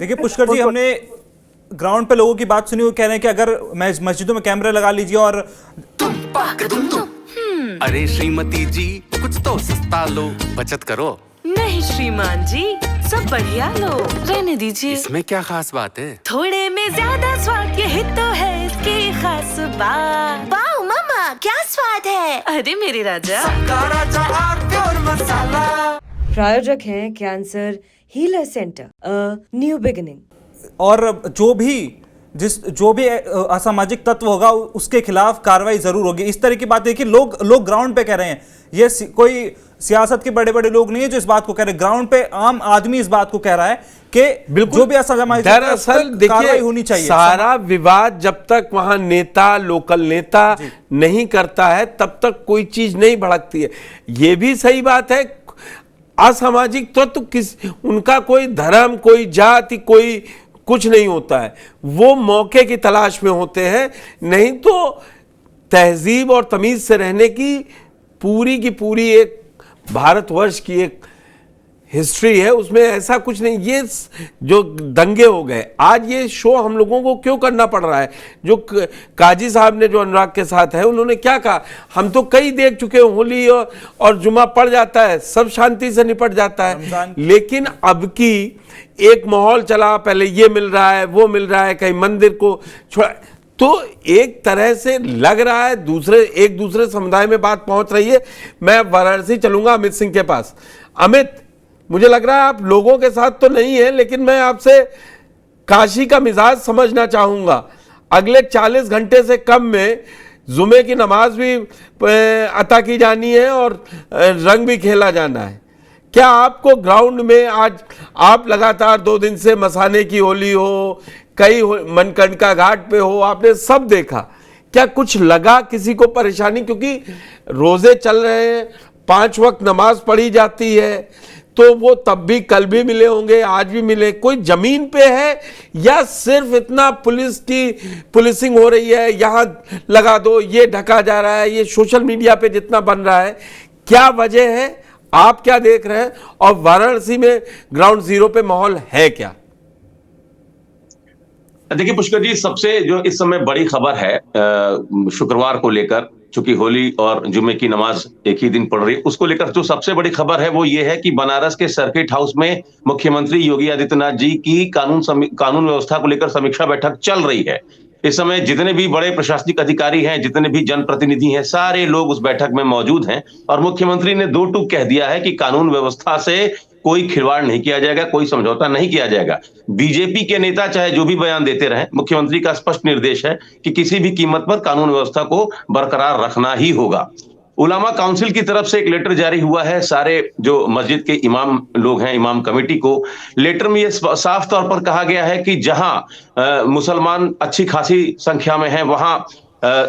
देखिए पुष्कर जी, हमने ग्राउंड पे लोगों की बात सुनी, वो कह रहे हैं कि अगर मस्जिदों में कैमरे लगा लीजिए और अरे श्रीमती जी, कुछ तो सस्ता लो, बचत करो। नहीं श्रीमान जी, सब बढ़िया लो, रहने दीजिए। इसमें क्या खास बात है? थोड़े में ज्यादा स्वाद, यही तो है इसकी खास बात। वाओ मम्मा, क्या स्वाद है। अरे मेरे राजा, प्रायोजक हैं cancer healer centre, new beginning. और जो भी असामाजिक तत्व होगा उसके खिलाफ कार्रवाई जरूर होगी। इस तरह की बात है कि लोग ग्राउंड पे कह रहे हैं, ये कोई सियासत के बड़े बड़े लोग नहीं है जो इस बात को कह रहे हैं, ग्राउंड पे आम आदमी इस बात को कह रहा है कि जो भी असामाजिक दरअसल कार्रवाई होनी चाहिए। सारा विवाद जब तक वहां नेता, लोकल नेता नहीं करता है तब तक कोई चीज नहीं भड़कती है। ये भी सही बात है, असामाजिक तत्व उनका कोई धर्म, कोई जाति, कोई कुछ नहीं होता है, वो मौके की तलाश में होते हैं। नहीं तो तहजीब और तमीज से रहने की पूरी एक भारतवर्ष की एक हिस्ट्री है, उसमें ऐसा कुछ नहीं। ये जो दंगे हो गए, आज ये शो हम लोगों को क्यों करना पड़ रहा है? जो काजी साहब ने जो अनुराग के साथ है, उन्होंने क्या कहा, हम तो कई देख चुके हैं, होली और जुमा पड़ जाता है, सब शांति से निपट जाता है। लेकिन अब की एक माहौल चला, पहले ये मिल रहा है, वो मिल रहा है, कहीं मंदिर को छोड़ा, तो एक तरह से लग रहा है एक दूसरे समुदाय में बात पहुंच रही है। मैं वाराणसी चलूंगा अमित सिंह के पास। अमित, मुझे लग रहा है आप लोगों के साथ तो नहीं है, लेकिन मैं आपसे काशी का मिजाज समझना चाहूंगा। अगले 40 घंटे से कम में जुमे की नमाज भी अता की जानी है और रंग भी खेला जाना है। क्या आपको ग्राउंड में आज आप लगातार 2 दिन से मसाने की होली हो, कई मनकंडका घाट पे हो, आपने सब देखा, क्या कुछ लगा किसी को परेशानी? क्योंकि रोजे चल रहे हैं, 5 वक्त नमाज पढ़ी जाती है, तो वो तब भी कल भी मिले होंगे, आज भी मिले। कोई जमीन पे है या सिर्फ इतना पुलिसिंग हो रही है, यहां लगा दो, ये ढका जा रहा है, ये सोशल मीडिया पे जितना बन रहा है, क्या वजह है? आप क्या देख रहे हैं? और वाराणसी में ग्राउंड जीरो पे माहौल है क्या? देखिए पुष्कर जी, सबसे जो इस समय बड़ी खबर है शुक्रवार को लेकर, चूंकि होली और जुमे की नमाज एक ही दिन पड़ रही है, उसको लेकर जो सबसे बड़ी खबर है वो ये है कि बनारस के सर्किट हाउस में मुख्यमंत्री योगी आदित्यनाथ जी की कानून व्यवस्था को लेकर समीक्षा बैठक चल रही है। इस समय जितने भी बड़े प्रशासनिक अधिकारी हैं, जितने भी जनप्रतिनिधि हैं, सारे लोग उस बैठक में मौजूद हैं और मुख्यमंत्री ने 2 टूक कह दिया है कि कानून व्यवस्था से कोई खिलवाड़ नहीं किया जाएगा, कोई समझौता नहीं किया जाएगा। बीजेपी के नेता चाहे जो भी बयान देते रहें, मुख्यमंत्री का स्पष्ट निर्देश है कि किसी भी कीमत पर कानून व्यवस्था को बरकरार रखना ही होगा। उलामा काउंसिल की तरफ से एक लेटर जारी हुआ है सारे जो मस्जिद के इमाम लोग हैं, इमाम कमेटी को। लेटर में यह साफ तौर पर कहा गया है कि जहां मुसलमान अच्छी खासी संख्या में हैं, वहां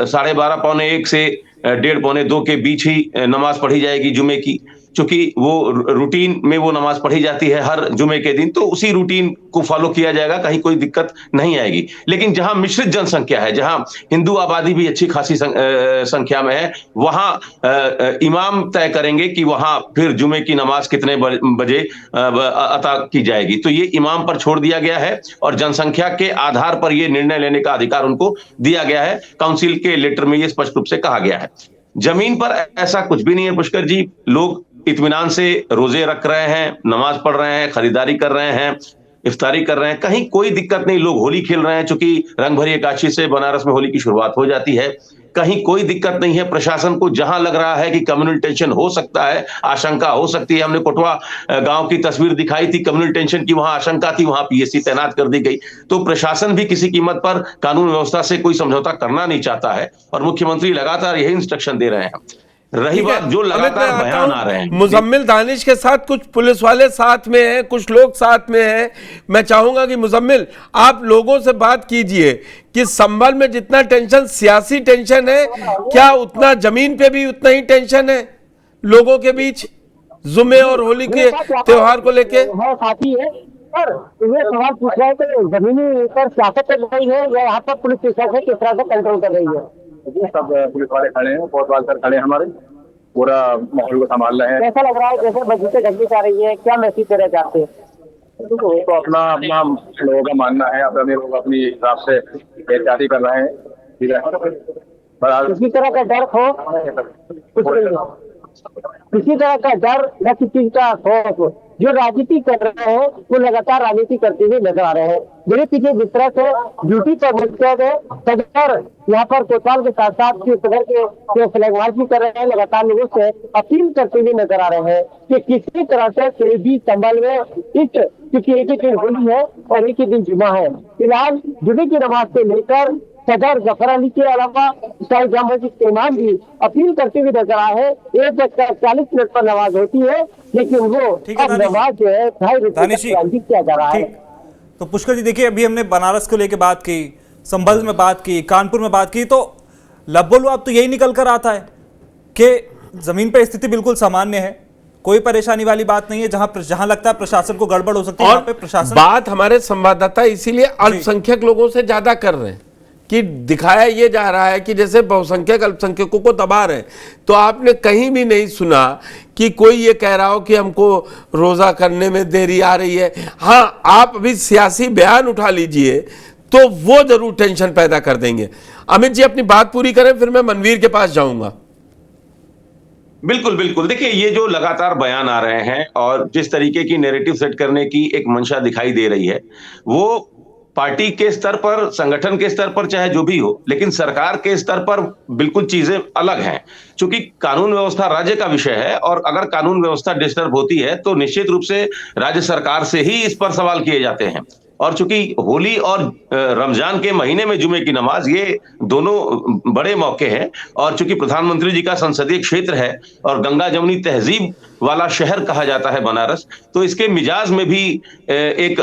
12:30 पौने 1 से 1:30 पौने 2 के बीच ही नमाज पढ़ी जाएगी जुमे की। चूंकि वो रूटीन में वो नमाज पढ़ी जाती है हर जुमे के दिन, तो उसी रूटीन को फॉलो किया जाएगा, कहीं कोई दिक्कत नहीं आएगी। लेकिन जहां मिश्रित जनसंख्या है, जहां हिंदू आबादी भी अच्छी खासी संख्या में है, वहां इमाम तय करेंगे कि वहां फिर जुमे की नमाज कितने बजे अता की जाएगी। तो ये इमाम पर छोड़ दिया गया है और जनसंख्या के आधार पर यह निर्णय लेने का अधिकार उनको दिया गया है। काउंसिल के लेटर में यह स्पष्ट रूप से कहा गया है। जमीन पर ऐसा कुछ भी नहीं है पुष्कर जी। लोग इत्मीनान से रोजे रख रहे हैं, नमाज पढ़ रहे हैं, खरीदारी कर रहे हैं, इफ्तारी कर रहे हैं, कहीं कोई दिक्कत नहीं। लोग होली खेल रहे हैं, चूंकि रंग भरी एकादशी से बनारस में होली की शुरुआत हो जाती है, कहीं कोई दिक्कत नहीं है। प्रशासन को जहां लग रहा है कि कम्युनल टेंशन हो सकता है, आशंका हो सकती है, हमने कोटवा गांव की तस्वीर दिखाई थी, कम्युनल टेंशन की वहां आशंका थी, वहां पीएससी तैनात कर दी गई। तो प्रशासन भी किसी कीमत पर कानून व्यवस्था से कोई समझौता करना नहीं चाहता है और मुख्यमंत्री लगातार यही इंस्ट्रक्शन दे रहे हैं। रही बात जो लगातार बयान आ रहे हैं, मुजम्मिल दानिश के साथ कुछ पुलिस वाले साथ में हैं, कुछ लोग साथ में हैं। मैं चाहूंगा कि मुजम्मिल आप लोगों से बात कीजिए कि संभल में जितना टेंशन सियासी टेंशन है, क्या उतना जमीन पे भी उतना ही टेंशन है लोगों के बीच जुमे और होली के त्योहार को लेके? साथी है सर, ये सवाल पूछ रहा है कि जमीनी पर सियासत चल रही है या यहाँ पर पुलिस प्रशासन किस तरह से कंट्रोल कर रही है? सब पुलिस वाले खड़े हैं, कोतवाल सर खड़े हैं, हमारे पूरा माहौल को संभाल रहे हैं। कैसा लग रहा है जैसे मस्जिद से ढकी जा रही है, क्या मैसेज देना चाहते हैं? तो वो तो अपना अपना लोगों का मानना है, अपने लोग अपनी हिसाब से एहतियाती कर रहे हैं, ठीक है। पर किसी तरह का डर हो, किसी तरह का डर या किसी का खौफ, जो राजनीति कर रहे हैं वो लगातार राजनीति करते हुए नजर आ रहे हैं। मेरे पीछे जिस तरह से ड्यूटी पर मुस्तैद है सदर, यहाँ पर कोतवाल के साथ साथ सदर के फ्लैग मार्च भी कर रहे हैं, लगातार लोगों से अपील करते हुए नजर आ रहे हैं कि किसी तरह से कोई भी संभल में इस, क्योंकि एक ही दिन होली है और एक ही दिन जुमा है, फिलहाल जुमे की नमाज से लेकर सदर जफर अली के अलावा ईसाई जामा मस्जिद के इमाम भी अपील करते हुए नजर आए हैं। 1:40 पर नमाज होती है, लेकिन वो अब नमाज जो है 2:30 किया जा रहा है। तो पुष्कर जी देखिए, अभी हमने बनारस को लेकर बात की, संभल में बात की, कानपुर में बात की, तो लब्बोलू अब तो यही निकल कर आता है कि जमीन पर स्थिति बिल्कुल सामान्य है, कोई परेशानी वाली बात नहीं है। जहां लगता है प्रशासन को गड़बड़ हो सकती है, वहां पे प्रशासन। बात हमारे संवाददाता इसीलिए अल्पसंख्यक लोगों से ज्यादा कर रहे हैं कि दिखाया ये जा रहा है कि जैसे बहुसंख्यक अल्पसंख्यकों को दबा रहे हैं। तो आपने कहीं भी नहीं सुना कि कोई ये कह रहा हो कि हमको रोजा करने में देरी आ रही है। हाँ, आप अभी सियासी बयान उठा लीजिए तो वो जरूर टेंशन पैदा कर देंगे। अमित जी अपनी बात पूरी करें, फिर मैं मनवीर के पास जाऊंगा। बिल्कुल बिल्कुल, देखिए ये जो लगातार बयान आ रहे हैं और जिस तरीके की नैरेटिव सेट करने की एक मंशा दिखाई दे रही है, वो पार्टी के स्तर पर, संगठन के स्तर पर चाहे जो भी हो, लेकिन सरकार के स्तर पर बिल्कुल चीजें अलग हैं। क्योंकि कानून व्यवस्था राज्य का विषय है और अगर कानून व्यवस्था डिस्टर्ब होती है तो निश्चित रूप से राज्य सरकार से ही इस पर सवाल किए जाते हैं। और चूंकि होली और रमजान के महीने में जुमे की नमाज, ये दोनों बड़े मौके हैं और चूंकि प्रधानमंत्री जी का संसदीय क्षेत्र है और गंगा जमुनी तहजीब वाला शहर कहा जाता है बनारस, तो इसके मिजाज में भी एक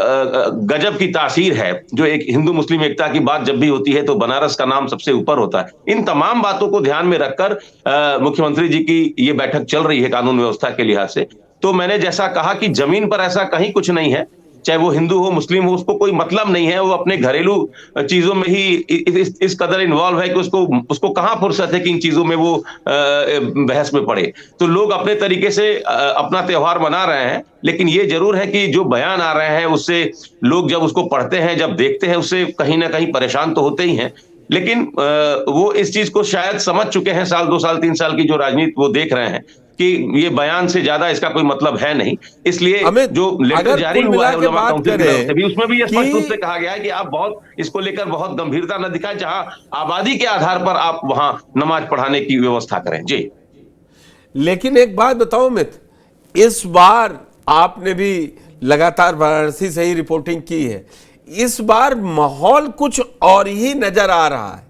गजब की तासीर है। जो एक हिंदू मुस्लिम एकता की बात जब भी होती है तो बनारस का नाम सबसे ऊपर होता है। इन तमाम बातों को ध्यान में रखकर मुख्यमंत्री जी की ये बैठक चल रही है कानून व्यवस्था के लिहाज से। तो मैंने जैसा कहा कि जमीन पर ऐसा कहीं कुछ नहीं है, चाहे वो हिंदू हो मुस्लिम हो, उसको कोई मतलब नहीं है। वो अपने घरेलू चीजों में ही इस कदर इन्वॉल्व है कि उसको कहां फुर्सत है कि इन चीजों में वो बहस में पड़े। तो लोग अपने तरीके से अपना त्योहार मना रहे हैं, लेकिन ये जरूर है कि जो बयान आ रहे हैं उससे लोग जब उसको पढ़ते हैं, जब देखते हैं, उससे कहीं ना कहीं परेशान तो होते ही हैं। लेकिन वो इस चीज को शायद समझ चुके हैं, 1 साल 2 साल 3 साल की जो राजनीति वो देख रहे हैं कि ये बयान से ज्यादा इसका कोई मतलब है नहीं। इसलिए जो लेटर जारी हुआ है उलमा काउंसिल की तरफ से भी, उसमें भी ये स्पष्ट रूप से कहा गया है कि आप बहुत इसको लेकर बहुत गंभीरता न दिखाएं, जहां आबादी के आधार पर आप वहां नमाज पढ़ाने की व्यवस्था करें। जी, लेकिन एक बात बताओ अमित, इस बार आपने भी लगातार वाराणसी से ही रिपोर्टिंग की है, इस बार माहौल कुछ और ही नजर आ रहा है।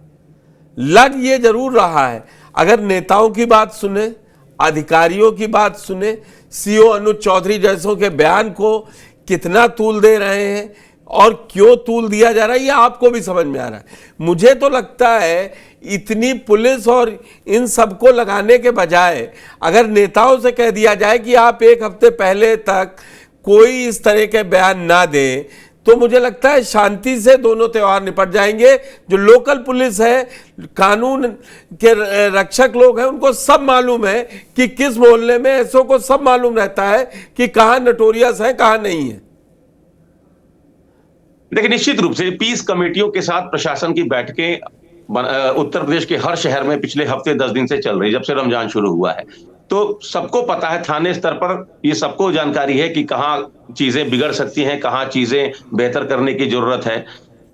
लग ये जरूर रहा है, अगर नेताओं की बात सुने, अधिकारियों की बात सुने, सीओ अनुज चौधरी जैसों के बयान को कितना तूल दे रहे हैं और क्यों तूल दिया जा रहा है, ये आपको भी समझ में आ रहा है। मुझे तो लगता है इतनी पुलिस और इन सबको लगाने के बजाय अगर नेताओं से कह दिया जाए कि आप 1 हफ्ते पहले तक कोई इस तरह के बयान ना दें, तो मुझे लगता है शांति से दोनों त्योहार निपट जाएंगे। जो लोकल पुलिस है, कानून के रक्षक लोग हैं, उनको सब मालूम है कि किस मोहल्ले में ऐसों को सब मालूम रहता है कि कहां नटोरियस है कहां नहीं है। देखिए, निश्चित रूप से पीस कमेटियों के साथ प्रशासन की बैठकें उत्तर प्रदेश के हर शहर में पिछले हफ्ते 10 दिन से चल रही, जब से रमजान शुरू हुआ है। तो सबको पता है, थाने स्तर पर ये सबको जानकारी है कि कहां चीजें बिगड़ सकती हैं, कहां चीजें बेहतर करने की जरूरत है।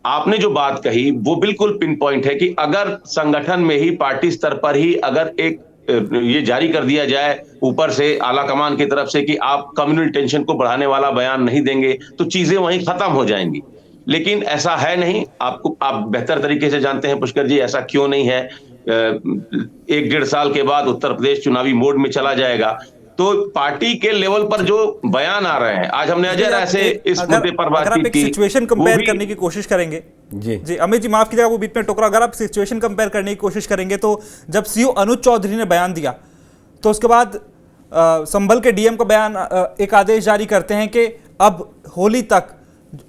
आपने जो बात कही वो बिल्कुल पिन पॉइंट है कि अगर संगठन में ही, पार्टी स्तर पर ही अगर एक ये जारी कर दिया जाए ऊपर से, आला कमान की तरफ से, कि आप कम्युनल टेंशन को बढ़ाने वाला बयान नहीं देंगे, तो चीजें वहीं खत्म हो जाएंगी। लेकिन ऐसा है नहीं। आप बेहतर तरीके से जानते हैं पुष्कर जी, ऐसा क्यों नहीं है। 1-1.5 साल के बाद उत्तर प्रदेश चुनावी मोड में चला जाएगा, तो पार्टी के लेवल पर जो बयान आ रहे हैं, आज हमने अजय राय से इस मुद्दे पर बातचीत की। सिचुएशन कंपेयर करने की कोशिश करेंगे जी अमित जी, माफ कीजिएगा वो बीच में टोकरा। अगर आप सिचुएशन कंपेयर करने की कोशिश करेंगे तो जब सीओ अनुज चौधरी ने बयान दिया तो उसके बाद संभल के डीएम का बयान, एक आदेश जारी करते हैं कि अब होली तक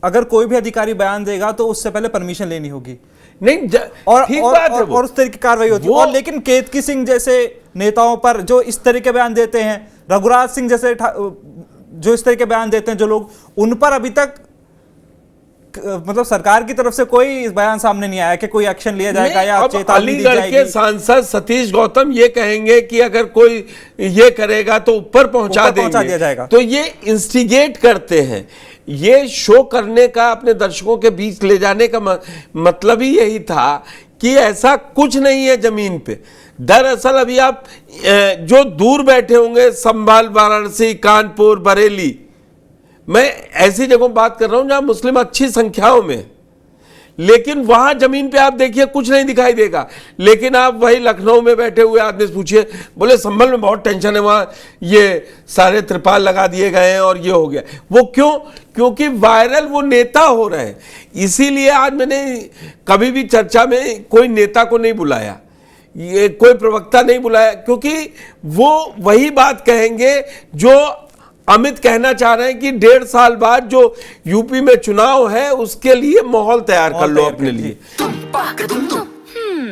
अगर कोई भी अधिकारी बयान देगा तो उससे पहले परमिशन लेनी होगी। नहीं, और उस तरह की कार्रवाई होती है। और लेकिन केतकी सिंह जैसे नेताओं पर जो इस तरह के बयान देते हैं, रघुराज सिंह जैसे जो इस तरह के बयान देते हैं जो लोग, उन पर अभी तक मतलब सरकार की तरफ से कोई बयान सामने नहीं आया कि कोई एक्शन लिया जाएगा या अब चेतावनी दी अलीगढ़ जाएगी। के सांसद सतीश गौतम ये कहेंगे कि अगर कोई ये करेगा तो ऊपर पहुंचा दिया जाएगा। तो ये इंस्टिगेट करते हैं, ये शो करने का, अपने दर्शकों के बीच ले जाने का मतलब ही यही था कि ऐसा कुछ नहीं है जमीन पे। दरअसल अभी आप जो दूर बैठे होंगे, संभाल, वाराणसी, कानपुर, बरेली, मैं ऐसी जगहों बात कर रहा हूं जहां मुस्लिम अच्छी संख्याओं में, लेकिन वहां जमीन पे आप देखिए कुछ नहीं दिखाई देगा। लेकिन आप वही लखनऊ में बैठे हुए आदमी से पूछिए, बोले संभल में बहुत टेंशन है, वहां ये सारे त्रिपाल लगा दिए गए हैं और ये हो गया। वो क्यों? क्योंकि वायरल वो नेता हो रहे हैं। इसीलिए आज मैंने कभी भी चर्चा में कोई नेता को नहीं बुलाया, ये कोई प्रवक्ता नहीं बुलाया, क्योंकि वो वही बात कहेंगे जो अमित कहना चाह रहे हैं कि 1.5 साल बाद जो यूपी में चुनाव है उसके लिए माहौल तैयार कर लो अपने लिए।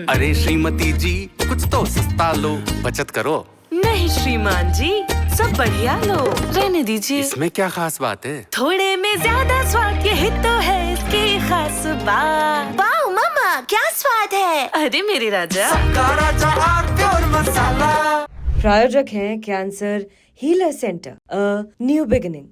अरे श्रीमती जी कुछ तो सस्ता लो, बचत करो। नहीं श्रीमान जी, सब बढ़िया लो, रहने दीजिए। इसमें क्या खास बात है? थोड़े में ज्यादा स्वाद, यही तो है इसकी खास बात। वाओ मामा, क्या स्वाद है। अरे मेरे राजा। प्रायोजक हैं cancer healer centre, a new beginning.